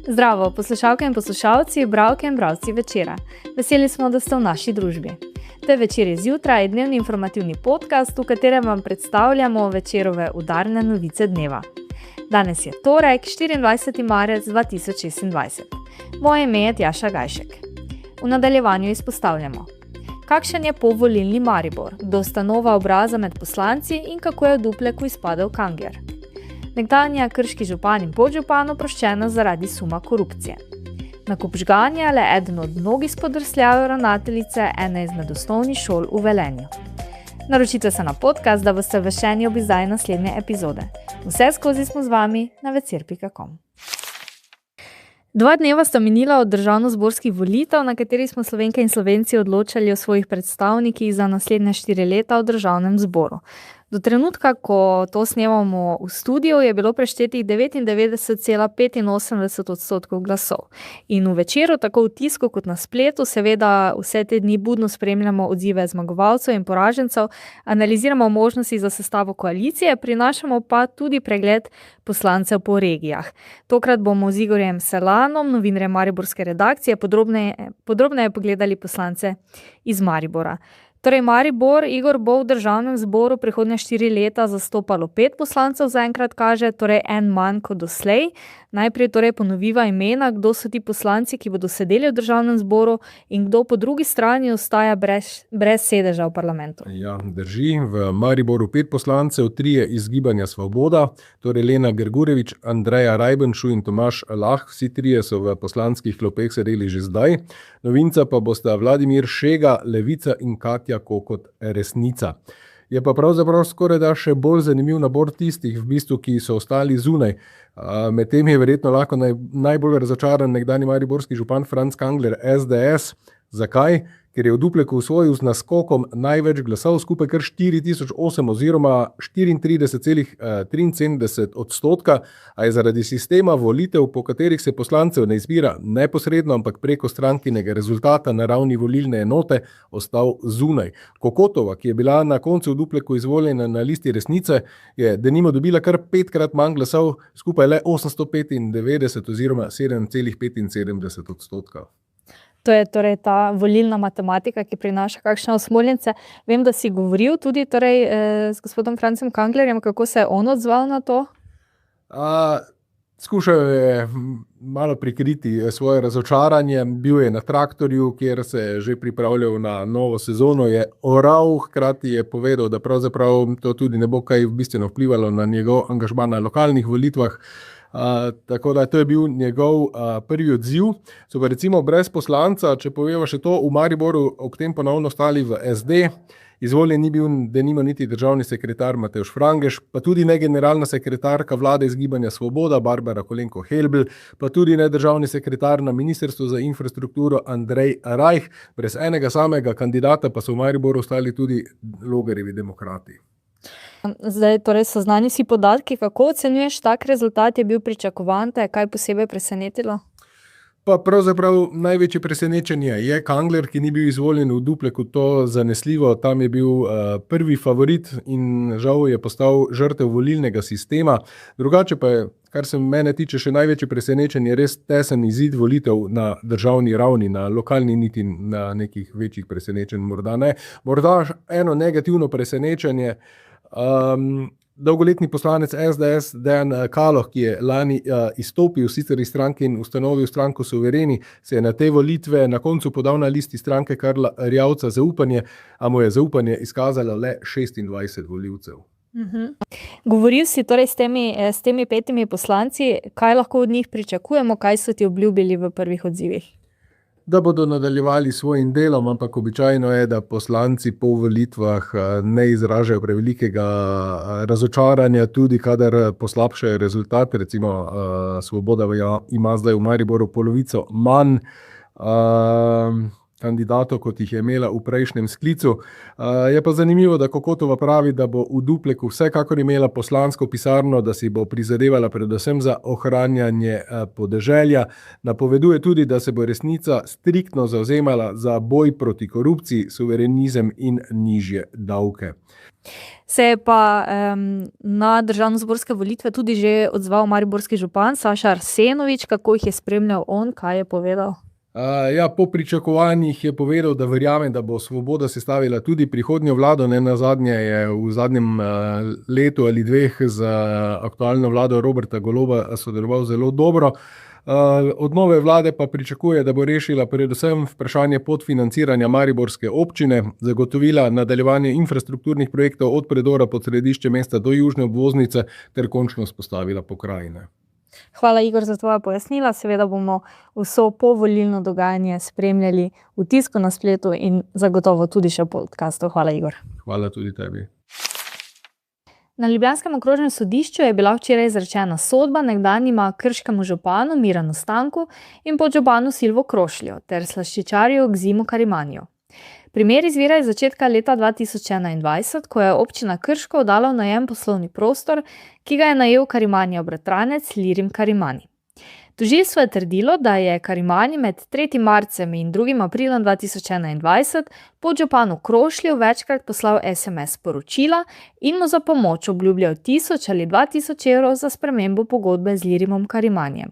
Zdravo, poslušalke in poslušalci, bralke in bralci Večera. Veseli smo, da ste v naši družbi. To je Večer zjutraj, dnevni informativni podcast, v katerem vam predstavljamo Večerove udarne novice dneva. Danes je torek, 24. marec 2026. Moje ime je Tjaša Gajšek. V nadaljevanju izpostavljamo: kakšen je povolilni Maribor, kdo sta nova obraza med poslanci in kako je v Dupleku izpadel Kangler. Nekdanja krški župan in podžupan oproščena zaradi suma korupcije. Nakup žganja le eden od mnogih spodrsljajev ravnateljice ene izmed osnovnih šol v Velenju. Naročite se na podcast, da boste obveščeni ob izdaji naslednje epizode. Vse skozi smo z vami na večer.com. 2 dneva sta minila od državnozborskih volitev, na katerih smo Slovenke in Slovenci odločali o svojih predstavnikih za naslednje 4 leta v državnem zboru. Do trenutka, ko to snemamo v studiu, je bilo preštetih 99,85% glasov. In v Večeru, tako v tisku kot na spletu, seveda vse te dni budno spremljamo odzive zmagovalcev in poražencev, analiziramo možnosti za sestavo koalicije, prinašamo pa tudi pregled poslancev po regijah. Tokrat bomo z Igorjem Selanom, novinarjem mariborske redakcije, podrobneje pogledali poslance iz Maribora. Torej Maribor, Igor, bo v državnem zboru prihodnje 4 leta zastopalo 5 poslancev, zaenkrat kaže, torej en manj kot doslej. Najprej torej ponoviva imena, kdo so ti poslanci, ki bodo sedeli v državnem zboru in kdo po drugi strani ostaja brez sedeža v parlamentu. Ja, drži. V Mariboru 5 poslancev, 3 iz Gibanja Svoboda, torej Lena Grgurevič, Andreja Rajbenšu in Tomaž Lah, vsi 3 so v poslanskih klopeh sedeli že zdaj. Novinca pa bosta Vladimir Šega, Levica in Katja Kokot, Resnica. Je pa pravzaprav skoraj da še bolj zanimiv nabor tistih, v bistvu, ki so ostali zunaj. Medtem je verjetno lahko najbolj razočaran nekdanji mariborski župan Franc Kangler, SDS. Zakaj? Ker je v Dupleku osvojil z naskokom največ glasov, skupaj kar 4008 oziroma 34,73%, a je zaradi sistema volitev, po katerih se poslancev ne izbira neposredno, ampak preko strankinega rezultata na ravni volilne enote, ostal zunaj. Kokotova, ki je bila na koncu v Dupleku izvoljena na listi Resnice, je denimo dobila kar 5-krat manj glasov, skupaj le 895 oziroma 7,75%. To je torej ta volilna matematika, ki prinaša kakšne osmoljence. Vem, da si govoril tudi s gospodom Francem Kanglerjem, kako se je on odzval na to? Skušal je malo prikriti svoje razočaranje. Bil je na traktorju, kjer se je že pripravljal na novo sezono, je oral, hkrati je povedal, da pravzaprav to tudi ne bo kaj bistveno vplivalo na njegov angažma na lokalnih volitvah. Tako da to je bil njegov prvi odziv. So pa recimo brez poslanca, če poveva še to, v Mariboru ob tem ponovno stali v SD. Izvoljen ni bil denimo niti državni sekretar Matevž Frangež, pa tudi ne generalna sekretarka vlade iz Gibanja Svoboda Barbara Kolenko-Helbl, pa tudi ne državni sekretar na Ministrstvu za infrastrukturo Andrej Rajh. Brez enega samega kandidata pa so v Mariboru ostali tudi Logarjevi demokrati. Zdaj, torej so znani vsi podatki, kako ocenjuješ tak rezultat, je bil pričakovan, te je kaj posebej presenetilo? Pa pravzaprav največje presenečenje je Kangler, ki ni bil izvoljen v Dupleku, to zanesljivo. Tam je bil prvi favorit in žal je postal žrtev volilnega sistema. Drugače pa je, kar se mene tiče, še največje presenečenje, res tesen izid volitev na državni ravni, na lokalni niti na nekih večjih presenečenj morda ne. Morda eno negativno presenečenje. Dolgoletni poslanec SDS Dejan Kaloh, ki je lani izstopil sicer iz stranke in ustanovil stranko Suvereni, se je na te volitve na koncu podal na listi stranke Karla Erjavca zaupanje, a mu je zaupanje izkazalo le 26 volivcev. Govoril si torej s temi 5 poslanci, kaj lahko od njih pričakujemo, kaj so ti obljubili v prvih odzivih? Da bodo nadaljevali svojim delom, ampak običajno je, da poslanci po volitvah ne izražajo prevelikega razočaranja, tudi kadar poslabšajo rezultat. Recimo Svoboda ima zdaj v Mariboru polovico manj. kandidatov, kot jih je imela v prejšnjem sklicu. Je pa zanimivo, da Kokotova pravi, da bo v Dupleku vsekakor imela poslansko pisarno, da si bo prizadevala predvsem za ohranjanje podeželja. Napoveduje tudi, da se bo Resnica striktno zavzemala za boj proti korupciji, suverenizem in nižje davke. Se je pa na državnozborske volitve tudi že odzval mariborski župan Saša Arsenovič, kako jih je spremljal on, kaj je povedal? Po pričakovanjih je povedal, da verjame, da bo Svoboda sestavila tudi prihodnjo vlado. Nenazadnje je v zadnjem letu ali dveh z aktualno vlado Roberta Goloba sodeloval zelo dobro. Od nove vlade pa pričakuje, da bo rešila predvsem vprašanje podfinanciranja mariborske občine, zagotovila nadaljevanje infrastrukturnih projektov od predora pod središče mesta do južne obvoznice ter končno vzpostavila pokrajine. Hvala, Igor, za tvoja pojasnila. Seveda bomo vso povolilno dogajanje spremljali v tisku, na spletu in zagotovo tudi še v podcastu. Hvala, Igor. Hvala tudi tebi. Na ljubljanskem okrožnem sodišču je bila včeraj izrečena sodba nekdanjima krškemu županu Miranu Stanku in podžupanu Silvo Krošlju ter slaščičarju Gzimu Karimaniju. Primer izvira iz začetka leta 2021, ko je občina Krško oddala v najem poslovni prostor, ki ga je najel Karimanjev bratranec Lirim Karimani. Tožilstvo je trdilo, da je Karimani med 3. marcem in 2. aprilom 2021 podžupanu Krošlju večkrat poslal SMS sporočila in mu za pomoč obljubljal 1000 ali 2000 evrov za spremembo pogodbe z Lirimom Karimanjem.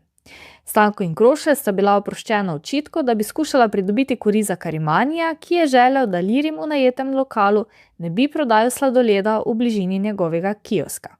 Stanko in Krošelj sta bila oproščena očitkov, da bi skušala pridobiti korist za Karimanija, ki je želel, da Lirim v najetem lokalu ne bi prodajal sladoleda v bližini njegovega kioska.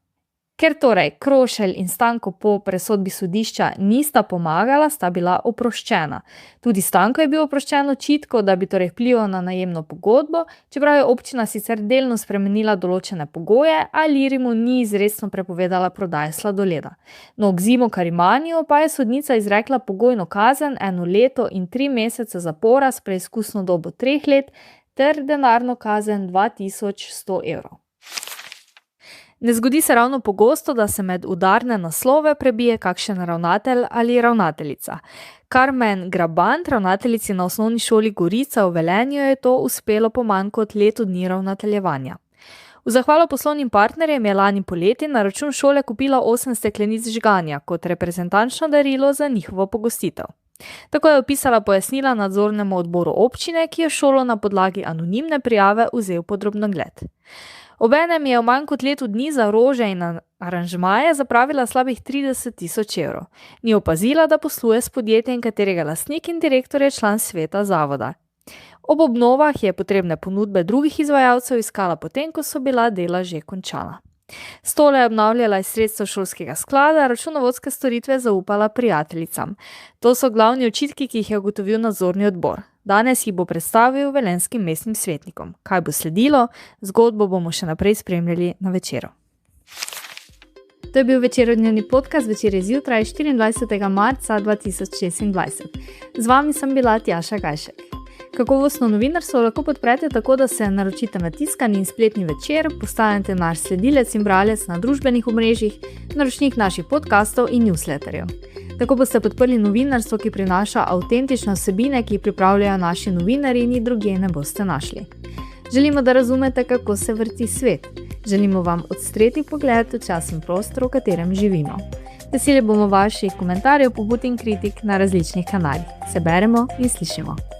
Ker torej Krošelj in Stanko po presodbi sodišča nista pomagala, sta bila oproščena. Tudi Stanko je bil oproščen očitkov, da bi torej vplival na najemno pogodbo, čeprav je občina sicer delno spremenila določene pogoje, a Lirimu ni izrecno prepovedala prodaje sladoleda. No, Gzimu Karimaniju pa je sodnica izrekla pogojno kazen 1 leto in 3 mesece zapora s preizkusno dobo 3 let ter denarno kazen 2100 evrov. Ne zgodi se ravno pogosto, da se med udarne naslove prebije kakšen ravnatelj ali ravnateljica. Karmen Grabant, ravnateljici na osnovni šoli Gorica v Velenju, je to uspelo po manj kot letu dni ravnateljevanja. V zahvalo poslovnim partnerjem je lani poleti na račun šole kupila 8 steklenic žganja kot reprezentančno darilo za njihovo pogostitev. Tako je opisala pojasnila nadzornemu odboru občine, ki je šolo na podlagi anonimne prijave vzel pod drobnogled. Obenem je v manj kot letu dni za rože in aranžmaje zapravila slabih 30 000 evrov. Ni opazila, da posluje s podjetjem, katerega lastnik in direktor je član sveta zavoda. Ob obnovah je potrebne ponudbe drugih izvajalcev iskala potem, ko so bila dela že končana. Stole je obnavljala iz sredstev šolskega sklada, računovodske storitve zaupala prijateljicam. To so glavni očitki, ki jih je ugotovil nadzorni odbor. Danes jih bo predstavil velenskim mestnim svetnikom. Kaj bo sledilo? Zgodbo bomo še naprej spremljali na Večeru. To je bil večerodnevni podcast Večer zjutraj 24. marca 2026. Z vami sem bila Tjaša Gajšek. Kakovostno novinarstvo lahko podprete tako, da se naročite na tiskani in spletni Večer, postanete naš sledilec in bralec na družbenih omrežjih, naročnik naših podcastov in newsletterjev. Tako boste podprli novinarstvo, ki prinaša avtentične vsebine, ki jih pripravljajo naši novinarji in jih drugje ne boste našli. Želimo, da razumete, kako se vrti svet. Želimo vam odstreti pogled v časen prostor, v katerem živimo. Veseli bomo vaših komentarjev, pobud in kritik na različnih kanalih. Se beremo in slišimo.